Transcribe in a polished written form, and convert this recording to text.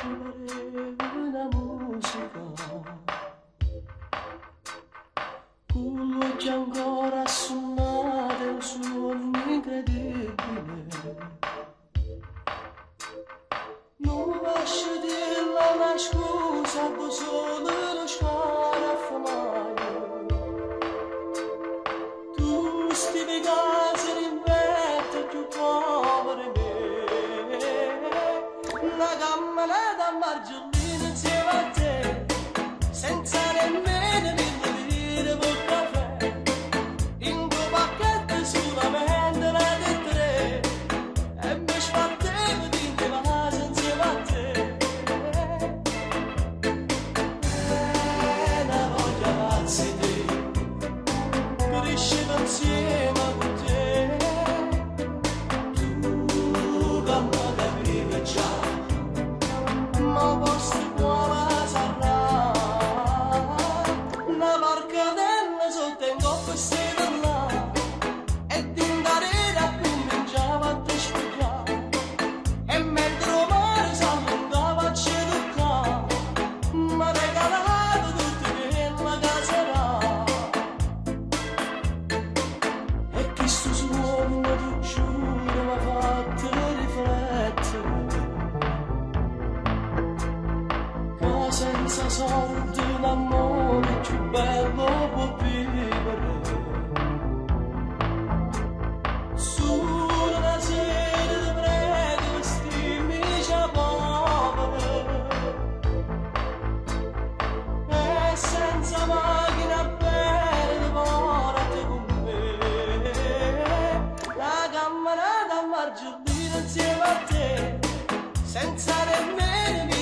una musica che ancora suonate un suono incredibile. Non lascio dirla una scusa, do solo lo scarafamaio. Tu stivi casi rinverte più povere me. La camminata a Margiolina insieme a te, senza nemmeno dire per caffè. In due pacchetti solamente la di tre, e mi sbattevo di casa insieme a te. Una voglia pazzi te, crescevo insieme con te. Tu che non capivi già, ma forse qua sarà una barcatella sotto in coppa e sera là, e di da cominciava a te spiegare, e mentre il mare s'allungava a ci toccare, mi regalato tutto quella che sarà. E questo suono, ti giuro, mi ha fatto riflettere che senza soldi l'amore più bello può vivere. Solo una sera ti prego, vestirmi già povera, e senza macchina bene portate con me. La camminata a Margiolina insieme a te, senza nemmeno